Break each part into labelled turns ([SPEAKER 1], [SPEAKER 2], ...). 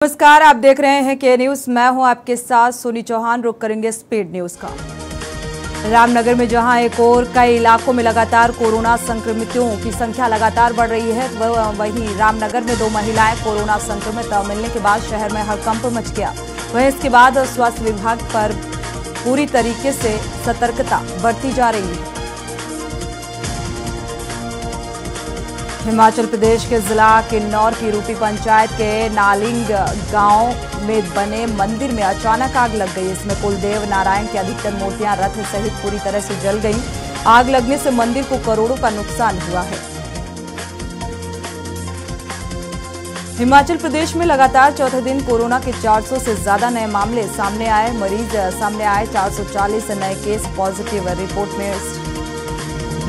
[SPEAKER 1] नमस्कार, आप देख रहे हैं के न्यूज। मैं हूं आपके साथ सोनी चौहान। रुक करेंगे स्पीड न्यूज का। रामनगर में जहां एक और कई इलाकों में लगातार कोरोना संक्रमितों की संख्या लगातार बढ़ रही है, वहीं रामनगर में 2 महिलाएं कोरोना संक्रमित मिलने के बाद शहर में हड़कंप मच गया। वहीं इसके बाद स्वास्थ्य विभाग पर पूरी तरीके से सतर्कता बरती जा रही है। हिमाचल प्रदेश के जिला किन्नौर की रूपी पंचायत के नालिंग गांव में बने मंदिर में अचानक आग लग गई। इसमें कुलदेव नारायण की अधिकतर मूर्तियां रथ सहित पूरी तरह से जल गईं। आग लगने से मंदिर को करोड़ों का नुकसान हुआ है। हिमाचल प्रदेश में लगातार चौथे दिन कोरोना के 400 से ज्यादा नए मामले सामने आए। 440 नए केस पॉजिटिव रिपोर्ट में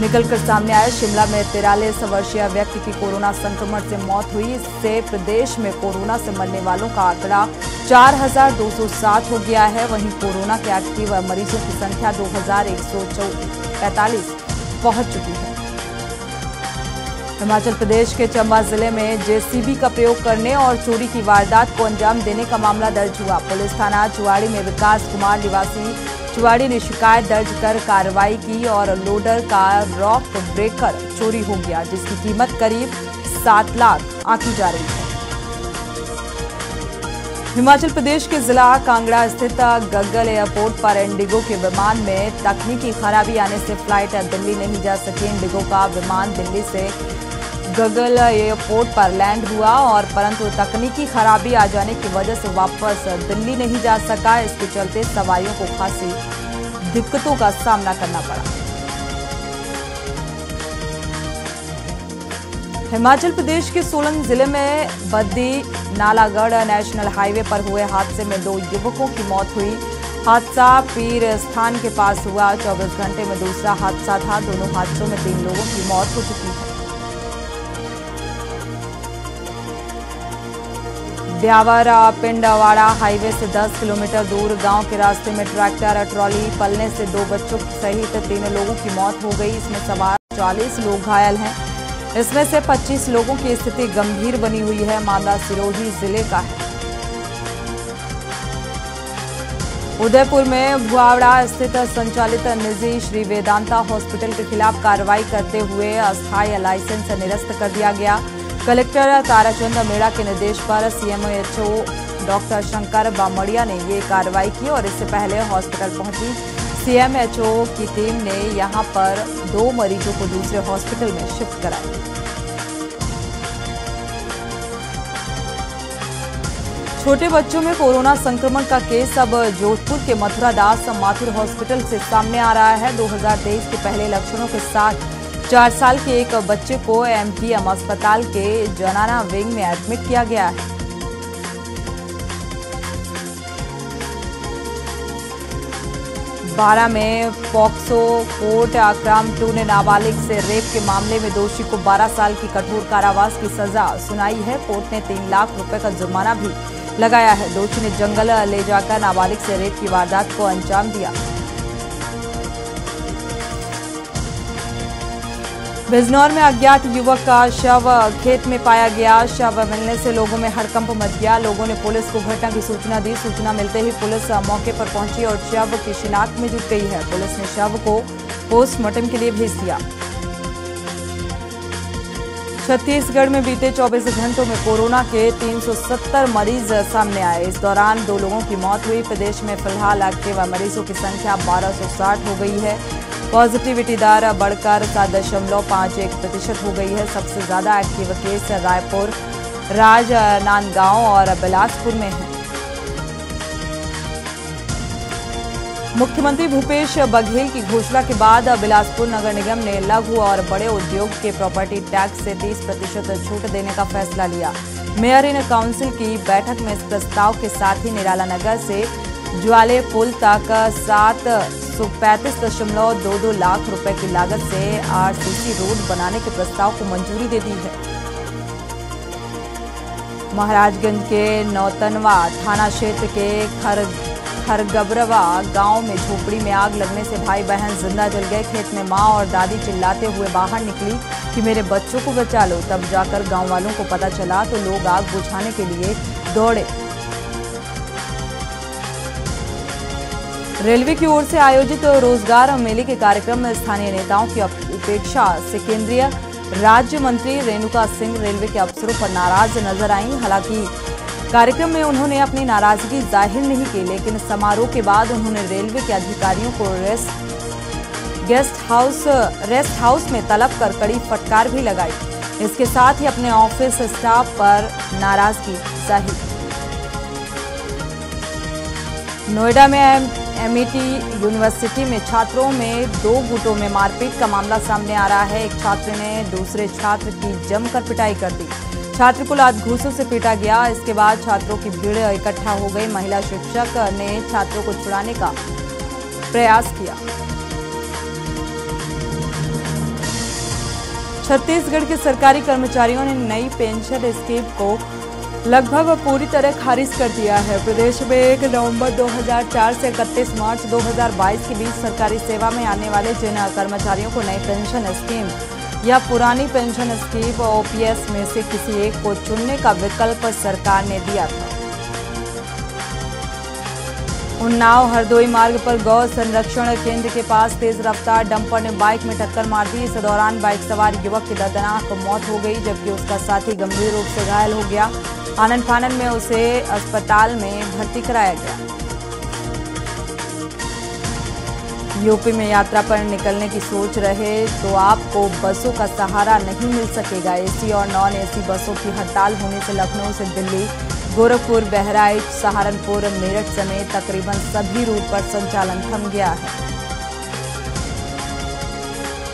[SPEAKER 1] निकलकर सामने आए। शिमला में 43 वर्षीय व्यक्ति की कोरोना संक्रमण से मौत हुई। इससे प्रदेश में कोरोना से मरने वालों का आंकड़ा 4260 हो गया है। वहीं कोरोना के एक्टिव मरीजों की संख्या 2145 पहुंच चुकी है। हिमाचल प्रदेश के चंबा जिले में जेसीबी का प्रयोग करने और चोरी की वारदात को अंजाम देने का मामला दर्ज हुआ। पुलिस थाना चुवाड़ी में विकास कुमार निवासी चुवाड़ी ने शिकायत दर्ज कर कार्रवाई की और लोडर का रॉक ब्रेकर चोरी हो गया, जिसकी कीमत करीब 7 लाख आंकी जा रही है। हिमाचल प्रदेश के जिला कांगड़ा स्थित गग्गल एयरपोर्ट पर इंडिगो के विमान में तकनीकी खराबी आने से फ्लाइट दिल्ली नहीं जा सकी। इंडिगो का विमान दिल्ली से गग्गल एयरपोर्ट पर लैंड हुआ और परंतु तकनीकी खराबी आ जाने की वजह से वापस दिल्ली नहीं जा सका। इसके चलते सवारियों को खासी दिक्कतों का सामना करना पड़ा। हिमाचल प्रदेश के सोलन जिले में बद्दी नालागढ़ नेशनल हाईवे पर हुए हादसे में 2 युवकों की मौत हुई। हादसा पीर स्थान के पास हुआ। 24 घंटे में दूसरा हादसा था। दोनों हादसों में 3 लोगों की मौत हो चुकी है। ब्यावर पिंडवाड़ा हाईवे से 10 किलोमीटर दूर गांव के रास्ते में ट्रैक्टर ट्रॉली पलने से 2 बच्चों सहित 3 लोगों की मौत हो गई। इसमें सवार 40 लोग घायल हैं। इसमें से 25 लोगों की स्थिति गंभीर बनी हुई है। मामला सिरोही जिले का है। उदयपुर में भुआवड़ा स्थित संचालित निजी श्री वेदांता हॉस्पिटल के खिलाफ कार्रवाई करते हुए अस्थायी लाइसेंस निरस्त कर दिया गया। कलेक्टर ताराचंद मेड़ा के निर्देश पर सीएमएचओ डॉक्टर शंकर बामड़िया ने ये कार्रवाई की और इससे पहले हॉस्पिटल पहुंची सीएमएचओ की टीम ने यहां पर 2 मरीजों को दूसरे हॉस्पिटल में शिफ्ट कराया। छोटे बच्चों में कोरोना संक्रमण का केस अब जोधपुर के मथुरा दास माथुर हॉस्पिटल से सामने आ रहा है। 2023 के पहले लक्षणों के साथ 4 साल के एक बच्चे को एमपीएम अस्पताल के जनाना विंग में एडमिट किया गया है। बारा में पॉक्सो कोर्ट क्राइम 2 ने नाबालिग से रेप के मामले में दोषी को 12 साल की कठोर कारावास की सजा सुनाई है। कोर्ट ने 3 लाख रुपए का जुर्माना भी लगाया है। दोषी ने जंगल ले जाकर नाबालिग से रेप की वारदात को अंजाम दिया। बिजनौर में अज्ञात युवक का शव खेत में पाया गया। शव मिलने से लोगों में हड़कंप मच गया। लोगों ने पुलिस को घटना की सूचना दी। सूचना मिलते ही पुलिस मौके पर पहुंची और शव की शिनाख्त में जुट गई है। पुलिस ने शव को पोस्टमार्टम के लिए भेज दिया। छत्तीसगढ़ में बीते 24 घंटों में कोरोना के 370 मरीज सामने आए। इस दौरान 2 लोगों की मौत हुई। प्रदेश में फिलहाल एक्टिव मरीजों की संख्या 1260 हो गई है। पॉजिटिविटी दर बढ़कर 7.51% हो गई है। सबसे ज्यादा एक्टिव केस रायपुर, राजनांदगांव और बिलासपुर में है। मुख्यमंत्री भूपेश बघेल की घोषणा के बाद बिलासपुर नगर निगम ने लघु और बड़े उद्योग के प्रॉपर्टी टैक्स से 30% छूट देने का फैसला लिया। मेयर इन काउंसिल की बैठक में इस प्रस्ताव के साथ ही निराला नगर से ज्वाले पुल तक 735.22 लाख रुपए की लागत से आरसीसी रोड बनाने के प्रस्ताव को मंजूरी दे दी है। महाराजगंज के नौतनवा थाना क्षेत्र के खरगबरवा गांव में झोपड़ी में आग लगने से भाई बहन जिंदा जल गए। खेत में मां और दादी चिल्लाते हुए बाहर निकली कि मेरे बच्चों को बचा लो। तब जाकर गांव वालों को पता चला तो लोग आग बुझाने के लिए दौड़े। रेलवे की ओर से आयोजित रोजगार मेले के कार्यक्रम में स्थानीय नेताओं की उपेक्षा से केंद्रीय राज्य मंत्री रेणुका सिंह रेलवे के अफसरों पर नाराज नजर आईं। हालांकि कार्यक्रम में उन्होंने अपनी नाराजगी जाहिर नहीं की, लेकिन समारोह के बाद उन्होंने रेलवे के अधिकारियों को रेस्ट हाउस में तलब कर कड़ी फटकार भी लगाई। इसके साथ ही अपने ऑफिस स्टाफ पर नाराजगी जाहिर। नोएडा में एमईटी यूनिवर्सिटी में छात्रों में 2 गुटों में मारपीट का मामला सामने आ रहा है। एक छात्र ने दूसरे छात्र की जमकर पिटाई कर दी। छात्र को लात घूंसों से पीटा गया। इसके बाद छात्रों की भीड़ इकट्ठा हो गई। महिला शिक्षक ने छात्रों को छुड़ाने का प्रयास किया। छत्तीसगढ़ के सरकारी कर्मचारियों ने नई पेंशन स्कीम को लगभग पूरी तरह खारिज कर दिया है। प्रदेश में 1 नवंबर 2004 से 31 मार्च 2022 के बीच सरकारी सेवा में आने वाले जिन कर्मचारियों को नई पेंशन स्कीम या पुरानी पेंशन स्कीम ओपीएस में से किसी एक को चुनने का विकल्प सरकार ने दिया था। उन्नाव हरदोई मार्ग पर गौ संरक्षण केंद्र के पास तेज रफ्तार डंपर ने बाइक में टक्कर मार दी। इस दौरान बाइक सवार युवक की दर्दनाक मौत हो गई, जबकि उसका साथी गंभीर रूप से घायल हो गया। आनन फानन में उसे अस्पताल में भर्ती कराया गया। यूपी में यात्रा पर निकलने की सोच रहे तो आपको बसों का सहारा नहीं मिल सकेगा। एसी और नॉन एसी बसों की हड़ताल होने से लखनऊ से दिल्ली, गोरखपुर, बहराइच, सहारनपुर, मेरठ समेत तकरीबन सभी रूट पर संचालन थम गया है।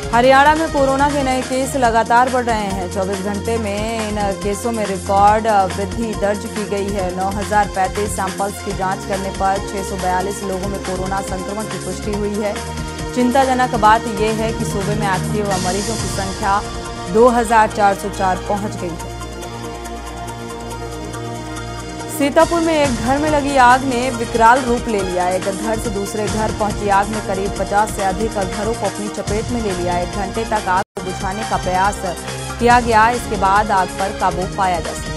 [SPEAKER 1] हरियाणा में कोरोना के नए केस लगातार बढ़ रहे हैं। 24 घंटे में इन केसों में रिकॉर्ड वृद्धि दर्ज की गई है। 9035 सैंपल्स की जांच करने पर 642 लोगों में कोरोना संक्रमण की पुष्टि हुई है। चिंताजनक बात यह है कि सूबे में एक्टिव मरीजों की संख्या 2404 पहुंच गई है। सीतापुर में एक घर में लगी आग ने विकराल रूप ले लिया। एक घर से दूसरे घर पहुंची आग ने करीब 50 से अधिक घरों को अपनी चपेट में ले लिया। 1 घंटे तक आग को बुझाने का प्रयास किया गया। इसके बाद आग पर काबू पाया जा सका।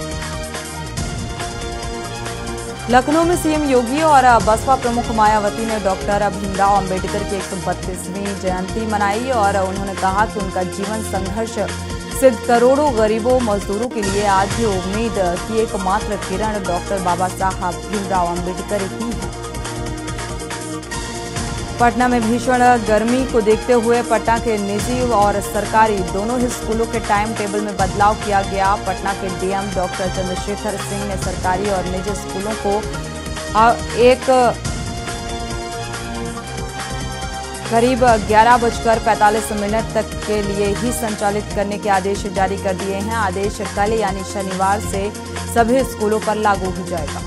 [SPEAKER 1] लखनऊ में सीएम योगी और बसपा प्रमुख मायावती ने डॉक्टर भीमराव अंबेडकर की 132वीं जयंती मनाई और उन्होंने कहा कि उनका जीवन संघर्ष सिद्ध करोड़ों गरीबों मजदूरों के लिए आज भी उम्मीद की एकमात्र किरण डॉक्टर बाबा साहब भीमराव अंबेडकर ही है। पटना में भीषण गर्मी को देखते हुए पटना के निजी और सरकारी दोनों ही स्कूलों के टाइम टेबल में बदलाव किया गया। पटना के डीएम डॉक्टर चंद्रशेखर सिंह ने सरकारी और निजी स्कूलों को करीब 11:45 तक के लिए ही संचालित करने के आदेश जारी कर दिए हैं। आदेश कल यानी शनिवार से सभी स्कूलों पर लागू हो जाएगा।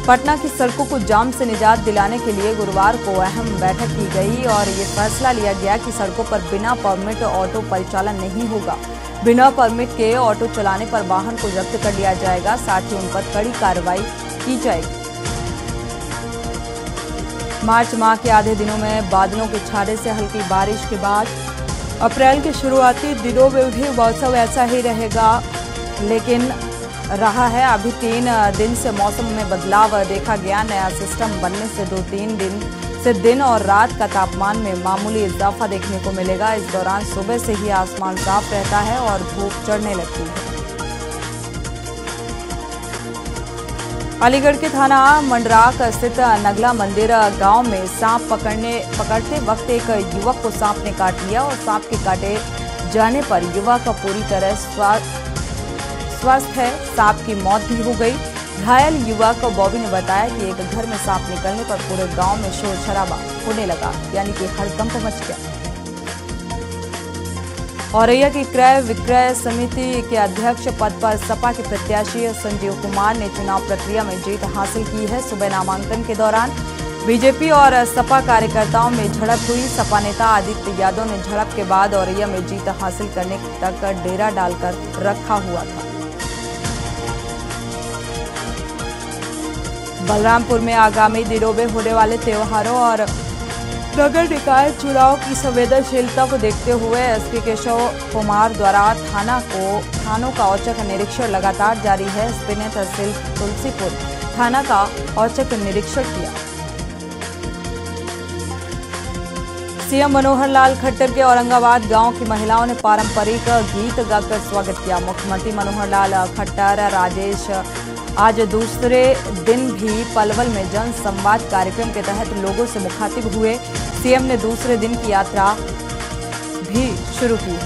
[SPEAKER 1] पटना की सड़कों को जाम से निजात दिलाने के लिए गुरुवार को अहम बैठक की गई और ये फैसला लिया गया कि सड़कों पर बिना परमिट ऑटो परिचालन नहीं होगा। बिना परमिट के ऑटो चलाने पर वाहन को जब्त कर लिया जाएगा, साथ ही उन पर कड़ी कार्रवाई की जाएगी। मार्च माह के आधे दिनों में बादलों के छाने से हल्की बारिश के बाद अप्रैल के शुरुआती दिनों में भी मौसम ऐसा ही रहेगा, लेकिन रहा है। अभी 3 दिन से मौसम में बदलाव देखा गया। नया सिस्टम बनने से 2-3 दिन से दिन और रात का तापमान में मामूली इजाफा देखने को मिलेगा। इस दौरान सुबह से ही आसमान साफ रहता है और धूप चढ़ने लगती है। अलीगढ़ के थाना मंडराक स्थित नगला मंदिर गांव में सांप पकड़ते वक्त एक युवक को सांप ने काट लिया और सांप के काटे जाने पर युवक पूरी तरह स्वस्थ है। सांप की मौत भी हो गई। घायल युवक बॉबी ने बताया कि एक घर में सांप निकलने पर पूरे गांव में शोर शराबा होने लगा, यानी कि हड़कंप मच गया। औरैया की क्रय विक्रय समिति के अध्यक्ष पद पर सपा के प्रत्याशी संजीव कुमार ने चुनाव प्रक्रिया में जीत हासिल की है। सुबह नामांकन के दौरान बीजेपी और सपा कार्यकर्ताओं में झड़प हुई। सपा नेता आदित्य यादव ने झड़प के बाद औरैया में जीत हासिल करने तक डेरा डालकर रखा हुआ था। बलरामपुर में आगामी दिनों में होने वाले त्योहारों और नगर निकाय चुनाव की संवेदनशीलता को देखते हुए एसपी केशव कुमार द्वारा थानों का औचक निरीक्षण लगातार जारी है। एसपी ने तहसील तुलसीपुर थाना का औचक निरीक्षण किया। सीएम मनोहर लाल खट्टर के औरंगाबाद गांव की महिलाओं ने पारंपरिक गीत गाकर स्वागत किया। मुख्यमंत्री मनोहर लाल खट्टर राजेश आज दूसरे दिन भी पलवल में जन संवाद कार्यक्रम के तहत लोगों से मुखातिब हुए। सीएम ने दूसरे दिन की यात्रा भी शुरू की।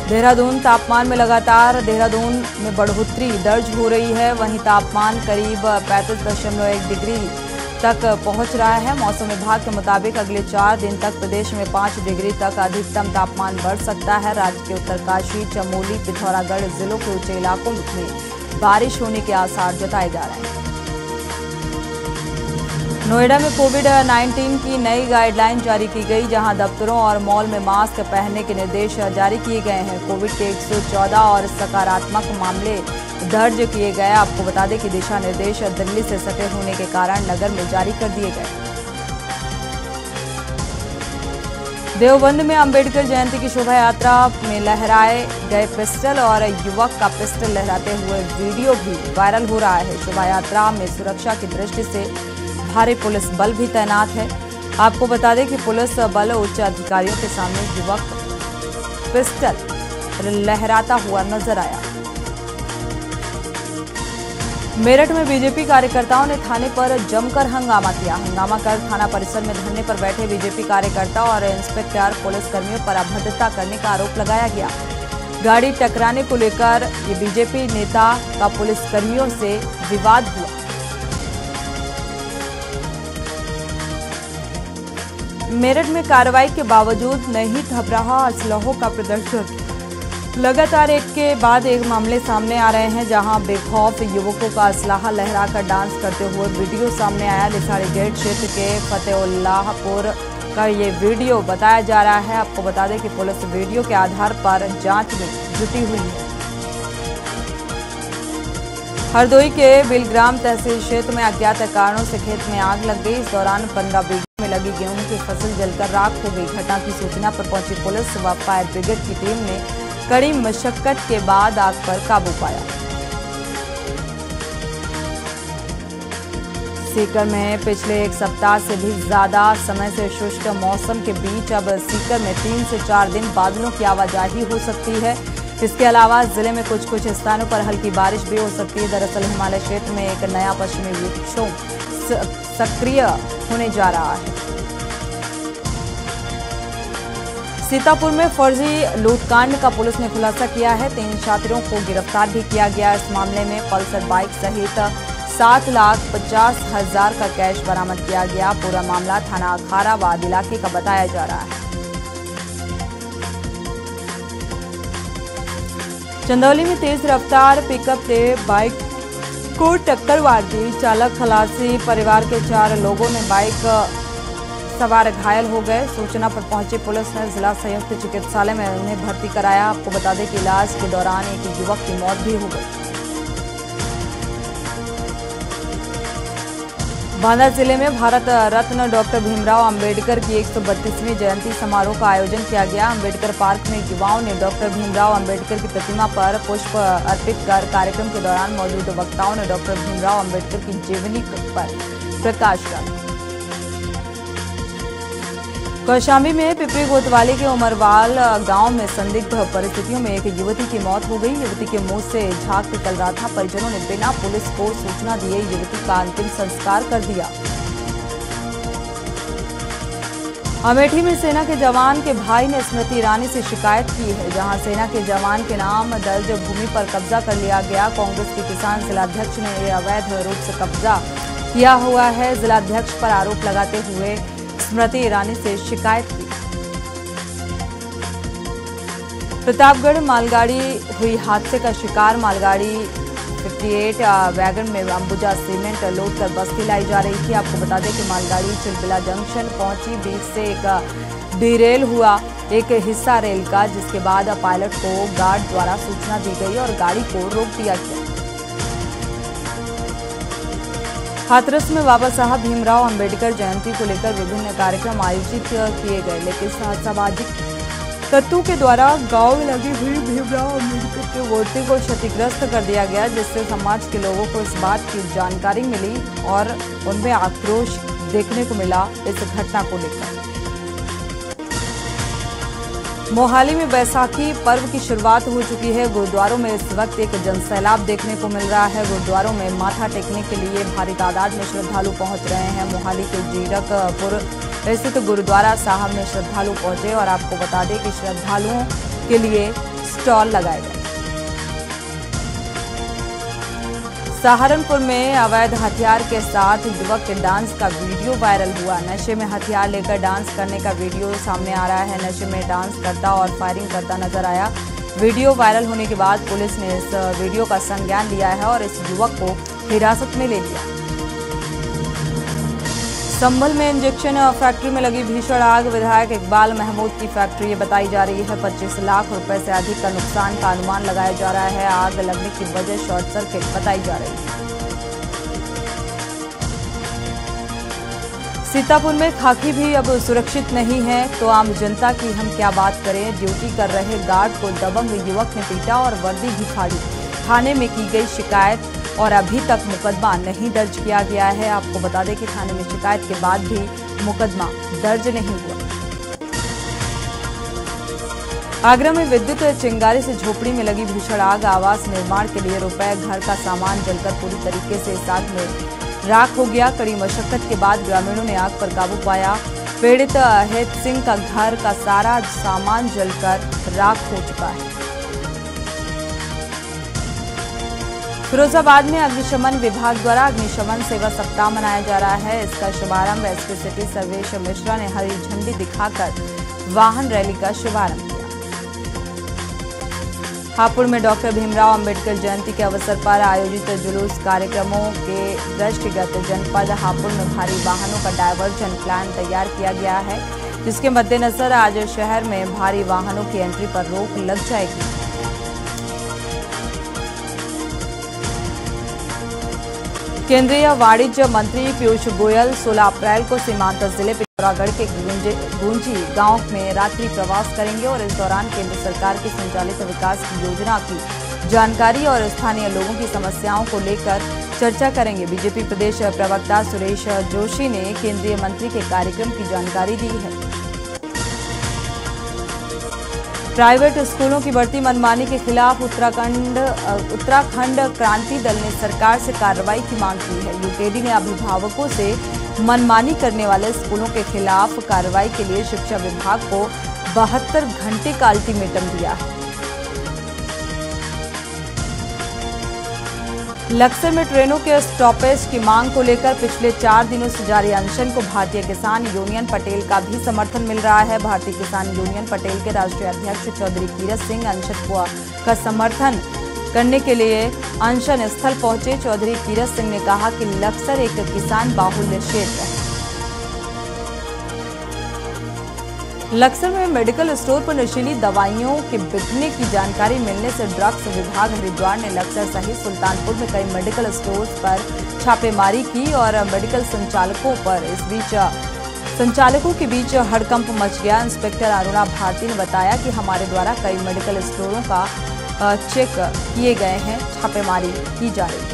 [SPEAKER 1] देहरादून तापमान में लगातार देहरादून में बढ़ोतरी दर्ज हो रही है। वहीं तापमान करीब 35.1 डिग्री तक पहुंच रहा है। मौसम विभाग के मुताबिक अगले 4 दिन तक प्रदेश में 5 डिग्री तक अधिकतम तापमान बढ़ सकता है। राज्य के उत्तरकाशी, चमोली, पिथौरागढ़ जिलों के ऊंचे इलाकों में बारिश होने के आसार जताए जा रहे हैं। नोएडा में कोविड-19 की नई गाइडलाइन जारी की गई, जहां दफ्तरों और मॉल में मास्क पहनने के निर्देश जारी किए गए हैं। कोविड के 114 और सकारात्मक मामले दर्ज किए गए। आपको बता दें कि दिशा निर्देश दिल्ली से सटे होने के कारण नगर में जारी कर दिए गए। देवबंद में अंबेडकर जयंती की शोभा यात्रा में लहराए गए पिस्टल और युवक का पिस्टल लहराते हुए वीडियो भी वायरल हो रहा है। शोभा यात्रा में सुरक्षा की दृष्टि से भारी पुलिस बल भी तैनात है। आपको बता दें कि पुलिस बल उच्च अधिकारियों के सामने युवक पिस्टल लहराता हुआ नजर आया। मेरठ में बीजेपी कार्यकर्ताओं ने थाने पर जमकर हंगामा किया। हंगामा कर थाना परिसर में धरने पर बैठे बीजेपी कार्यकर्ता और इंस्पेक्टर पुलिसकर्मियों पर अभद्रता करने का आरोप लगाया गया। गाड़ी टकराने को लेकर ये बीजेपी नेता का पुलिसकर्मियों से विवाद हुआ। मेरठ में कार्रवाई के बावजूद नहीं थम रहा असलहों का प्रदर्शन। लगातार एक के बाद एक मामले सामने आ रहे हैं, जहां बेखौफ युवकों का असलाहा लहराकर डांस करते हुए वीडियो सामने आया। लिसाड़ी गेट क्षेत्र के फतेहुल्लाहपुर का ये वीडियो बताया जा रहा है। आपको बता दें कि पुलिस वीडियो के आधार पर जांच में जुटी हुई है। हरदोई के बिलग्राम तहसील क्षेत्र में अज्ञात कारणों से खेत में आग लग गई। इस दौरान 15 बीघे में लगी गेहूं की फसल जलकर राख हो गई। घटना की सूचना पर पहुंची पुलिस व फायर ब्रिगेड की टीम ने कड़ी मशक्कत के बाद आग पर काबू पाया। सीकर में पिछले एक सप्ताह से भी ज्यादा समय से शुष्क मौसम के बीच अब सीकर में 3 से 4 दिन बादलों की आवाजाही हो सकती है। इसके अलावा जिले में कुछ स्थानों पर हल्की बारिश भी हो सकती है। दरअसल हिमालय क्षेत्र में एक नया पश्चिमी विक्षोभ सक्रिय होने जा रहा है। सीतापुर में फर्जी लूटकांड का पुलिस ने खुलासा किया है। 3 छात्रों को गिरफ्तार भी किया गया। इस मामले में पल्सर बाइक सहित 7,50,000 का कैश बरामद किया गया। पूरा मामला थाना अखाराबाद इलाके का बताया जा रहा है। चंदौली में तेज रफ्तार पिकअप ने बाइक को टक्कर मार दी। चालक खलासी परिवार के 4 लोगों ने बाइक सवार घायल हो गए। सूचना पर पहुंची पुलिस ने जिला संयुक्त चिकित्सालय में उन्हें भर्ती कराया। आपको बता दें कि इलाज के दौरान एक युवक की मौत भी हो गई। बांदा जिले में भारत रत्न डॉक्टर भीमराव अंबेडकर की 132वीं जयंती समारोह का आयोजन किया गया। अंबेडकर पार्क में युवाओं ने डॉक्टर भीमराव अंबेडकर की प्रतिमा पर पुष्प अर्पित कर कार्यक्रम के दौरान मौजूद वक्ताओं ने डॉक्टर भीमराव अंबेडकर की जीवनी पर प्रकाश डाला। कौशाम्बी में पिपरी कोतवाली के उमरवाल गांव में संदिग्ध परिस्थितियों में एक युवती की मौत हो गई। युवती के मुंह से झाग निकल रहा था। परिजनों ने बिना पुलिस को सूचना दिए युवती का अंतिम संस्कार कर दिया। अमेठी में सेना के जवान के भाई ने स्मृति ईरानी से शिकायत की है, जहां सेना के जवान के नाम दर्ज भूमि पर कब्जा कर लिया गया। कांग्रेस के किसान जिलाध्यक्ष ने यह अवैध रूप से कब्जा किया हुआ है। जिलाध्यक्ष पर आरोप लगाते हुए स्मृति ईरानी से शिकायत की। प्रतापगढ़ मालगाड़ी हुई हादसे का शिकार। मालगाड़ी 58 वैगन में अंबुजा सीमेंट लोड कर बस्ती लाई जा रही थी। आपको बता दें कि मालगाड़ी चिलबिला जंक्शन पहुंची। बीच से एक डिरेल हुआ एक हिस्सा रेल का, जिसके बाद पायलट को गार्ड द्वारा सूचना दी गई और गाड़ी को रोक दिया गया। हाथरस में बाबा साहब भीमराव अंबेडकर जयंती को लेकर विभिन्न कार्यक्रम आयोजित किए गए, लेकिन सामाजिक तत्वों के द्वारा गांव में लगी हुई भीमराव अंबेडकर की मूर्ति को क्षतिग्रस्त कर दिया गया, जिससे समाज के लोगों को इस बात की जानकारी मिली और उनमें आक्रोश देखने को मिला इस घटना को लेकर। मोहाली में बैसाखी पर्व की शुरुआत हो चुकी है। गुरुद्वारों में इस वक्त एक जनसैलाब देखने को मिल रहा है। गुरुद्वारों में माथा टेकने के लिए भारी तादाद में श्रद्धालु पहुंच रहे हैं। मोहाली के जीरकपुर स्थित गुरुद्वारा साहब में श्रद्धालु पहुंचे और आपको बता दें कि श्रद्धालुओं के लिए स्टॉल लगाए गए। सहारनपुर में अवैध हथियार के साथ युवक के डांस का वीडियो वायरल हुआ। नशे में हथियार लेकर डांस करने का वीडियो सामने आ रहा है। नशे में डांस करता और फायरिंग करता नजर आया। वीडियो वायरल होने के बाद पुलिस ने इस वीडियो का संज्ञान लिया है और इस युवक को हिरासत में ले लिया। संभल में इंजेक्शन फैक्ट्री में लगी भीषण आग। विधायक इकबाल महमूद की फैक्ट्री बताई जा रही है। 25 लाख रुपए से अधिक का नुकसान का अनुमान लगाया जा रहा है। आग लगने की वजह शॉर्ट सर्किट बताई जा रही है। सीतापुर में खाकी भी अब सुरक्षित नहीं है, तो आम जनता की हम क्या बात करें। ड्यूटी कर रहे गार्ड को दबंग युवक ने पीटा और वर्दी भी फाड़ी। थाने में की गई शिकायत और अभी तक मुकदमा नहीं दर्ज किया गया है। आपको बता दें कि थाने में शिकायत के बाद भी मुकदमा दर्ज नहीं हुआ। आगरा में विद्युत चिंगारी से झोपड़ी में लगी भीषण आग। आवास निर्माण के लिए रुपए घर का सामान जलकर पूरी तरीके से इस आग में राख हो गया। कड़ी मशक्कत के बाद ग्रामीणों ने आग पर काबू पाया। पीड़ित अहित सिंह का घर का सारा सामान जलकर राख हो चुका है। फिरोजाबाद में अग्निशमन विभाग द्वारा अग्निशमन सेवा सप्ताह मनाया जा रहा है। इसका शुभारंभ एसपी सिटी सर्वेश मिश्रा ने हरी झंडी दिखाकर वाहन रैली का शुभारंभ किया। हापुड़ में डॉक्टर भीमराव अंबेडकर जयंती के अवसर पर आयोजित जुलूस कार्यक्रमों के दृष्टिगत जनपद हापुड़ में भारी वाहनों का डायवर्जन प्लान तैयार किया गया है, जिसके मद्देनजर आज शहर में भारी वाहनों की एंट्री पर रोक लग जाएगी। केंद्रीय वाणिज्य मंत्री पीयूष गोयल 16 अप्रैल को सीमांत जिले पिथौरागढ़ के गुंजी गांव में रात्रि प्रवास करेंगे और इस दौरान केंद्र सरकार की संचालित विकास की योजना की जानकारी और स्थानीय लोगों की समस्याओं को लेकर चर्चा करेंगे। बीजेपी प्रदेश प्रवक्ता सुरेश जोशी ने केंद्रीय मंत्री के कार्यक्रम की जानकारी दी है। प्राइवेट स्कूलों की बढ़ती मनमानी के खिलाफ उत्तराखंड क्रांति दल ने सरकार से कार्रवाई की मांग की है। यूकेडी ने अभिभावकों से मनमानी करने वाले स्कूलों के खिलाफ कार्रवाई के लिए शिक्षा विभाग को 72 घंटे का अल्टीमेटम दिया है। लक्सर में ट्रेनों के स्टॉपेज की मांग को लेकर पिछले 4 दिनों से जारी अनशन को भारतीय किसान यूनियन पटेल का भी समर्थन मिल रहा है। भारतीय किसान यूनियन पटेल के राष्ट्रीय अध्यक्ष चौधरी कीरत सिंह अनशन का समर्थन करने के लिए अनशन स्थल पहुंचे। चौधरी कीरत सिंह ने कहा कि लक्सर एक किसान बाहुल्य क्षेत्र है। लक्सर में मेडिकल स्टोर पर नशीली दवाइयों के बिकने की जानकारी मिलने से ड्रग्स विभाग हरिद्वार ने लक्सर सहित सुल्तानपुर में कई मेडिकल स्टोर्स पर छापेमारी की और मेडिकल संचालकों के बीच हड़कंप मच गया। इंस्पेक्टर अरुणा भारती ने बताया कि हमारे द्वारा कई मेडिकल स्टोरों का चेक किए गए हैं, छापेमारी की जा रही है।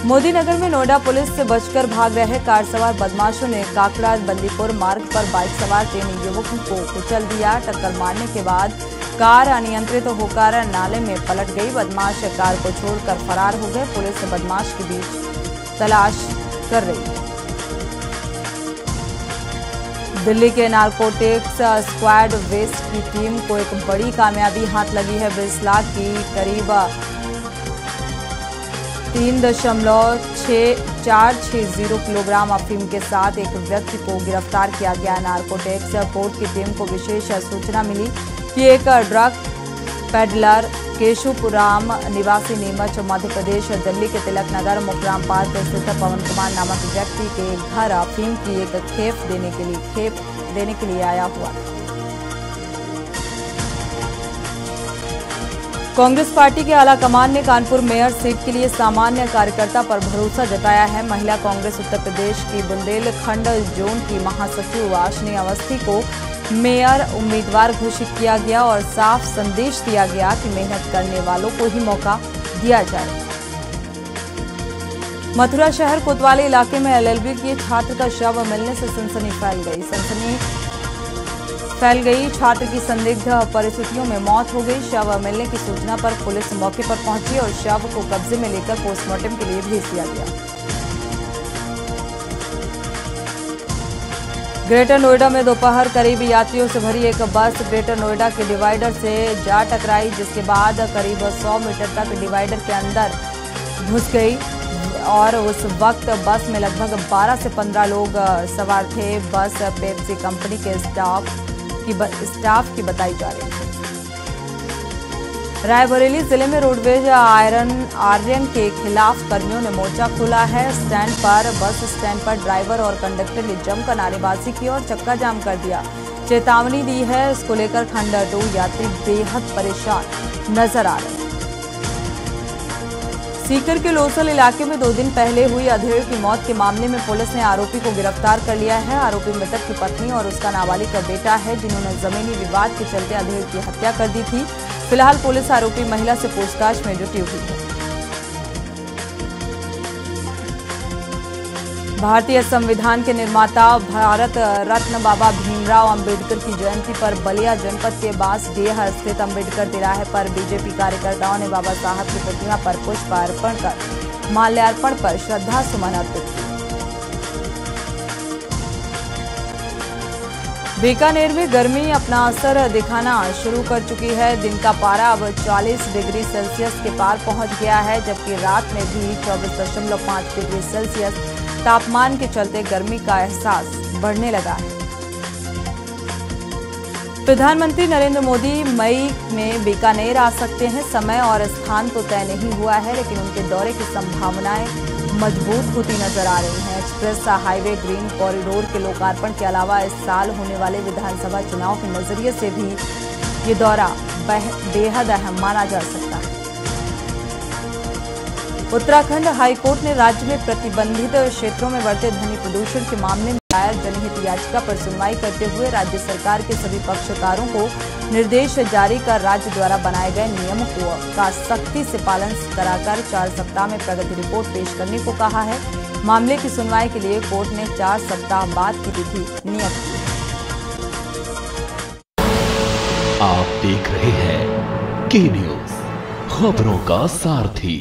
[SPEAKER 1] मोदी नगर में नोएडा पुलिस से बचकर भाग रहे कार सवार बदमाशों ने काकड़ा बंदीपुर मार्ग पर बाइक सवार 3 युवकों को कुचल दिया। टक्कर मारने के बाद कार अनियंत्रित होकर नाले में पलट गई। बदमाश कार को छोड़कर फरार हो गए। पुलिस बदमाश के बीच तलाश कर रही है। दिल्ली के नारकोटिक्स स्क्वाड वेस्ट की टीम को एक बड़ी कामयाबी हाथ लगी है। 20 लाख की करीब 3.460 किलोग्राम अफीम के साथ एक व्यक्ति को गिरफ्तार किया गया। नारकोटिक्स पोर्ट की टीम को विशेष सूचना मिली कि एक ड्रग पेडलर केशुपुराम निवासी नीमच मध्य प्रदेश दिल्ली के तिलक नगर मुकराम पार्क स्थित पवन कुमार नामक व्यक्ति के घर अफीम की एक खेप देने के लिए आया हुआ था। कांग्रेस पार्टी के आलाकमान ने कानपुर मेयर सीट के लिए सामान्य कार्यकर्ता पर भरोसा जताया है। महिला कांग्रेस उत्तर प्रदेश की बुंदेलखंड जोन की महासचिव आशनी अवस्थी को मेयर उम्मीदवार घोषित किया गया और साफ संदेश दिया गया कि मेहनत करने वालों को ही मौका दिया जाए। मथुरा शहर कोतवाली इलाके में एलएलबी के छात्र का शव मिलने से सनसनी फैल गई। छात्र की संदिग्ध परिस्थितियों में मौत हो गई। शव मिलने की सूचना पर पुलिस मौके पर पहुंची और शव को कब्जे में लेकर पोस्टमार्टम के लिए भेज दिया गया। ग्रेटर नोएडा में दोपहर करीब यात्रियों से भरी एक बस ग्रेटर नोएडा के डिवाइडर से जा टकराई, जिसके बाद करीब 100 मीटर तक डिवाइडर के अंदर घुस गई और उस वक्त बस में लगभग 12 से 15 लोग सवार थे। बस पेप्सी कंपनी के स्टाफ की बताई जा रही है। रायबरेली जिले में रोडवेज आयरन के खिलाफ कर्मियों ने मोर्चा खोला है। बस स्टैंड पर ड्राइवर और कंडक्टर ने जमकर नारेबाजी की और चक्का जाम कर दिया। चेतावनी दी है। इसको लेकर खंड 2 यात्री बेहद परेशान नजर आ रहे हैं। सीकर के लोसल इलाके में 2 दिन पहले हुई अधेड़ की मौत के मामले में पुलिस ने आरोपी को गिरफ्तार कर लिया है। आरोपी मृतक की पत्नी और उसका नाबालिग बेटा है, जिन्होंने जमीनी विवाद के चलते अधेड़ की हत्या कर दी थी। फिलहाल पुलिस आरोपी महिला से पूछताछ में जुटी हुई है। भारतीय संविधान के निर्माता भारत रत्न बाबा भीमराव अंबेडकर की जयंती पर बलिया जनपद के बांसडीह स्थित अंबेडकर तिराहे पर बीजेपी कार्यकर्ताओं ने बाबा साहब की प्रतिमा पर पुष्प अर्पण कर माल्यार्पण पर श्रद्धा सुमन अर्पित किए। बीकानेर में गर्मी अपना असर दिखाना शुरू कर चुकी है। दिन का पारा अब 40 डिग्री सेल्सियस के पार पहुंच गया है, जबकि रात में भी 24.5 डिग्री सेल्सियस तापमान के चलते गर्मी का एहसास बढ़ने लगा है। प्रधानमंत्री नरेंद्र मोदी मई में बीकानेर आ सकते हैं। समय और स्थान तो तय नहीं हुआ है, लेकिन उनके दौरे की संभावनाएं मजबूत होती नजर आ रही हैं। एक्सप्रेस हाईवे ग्रीन कॉरिडोर के लोकार्पण के अलावा इस साल होने वाले विधानसभा चुनाव के नजरिए से भी ये दौरा बेहद अहम माना जा सकता है। उत्तराखंड हाईकोर्ट ने राज्य में प्रतिबंधित क्षेत्रों में बढ़ते ध्वनि प्रदूषण के मामले में दायर जनहित याचिका पर सुनवाई करते हुए राज्य सरकार के सभी पक्षकारों को निर्देश जारी कर राज्य द्वारा बनाए गए नियमों का सख्ती से पालन कराकर 4 सप्ताह में प्रगति रिपोर्ट पेश करने को कहा है। मामले की सुनवाई के लिए कोर्ट ने 4 सप्ताह बाद की तिथि नियत की है।
[SPEAKER 2] आप देख रहे हैं के न्यूज़, खबरों का सारथी।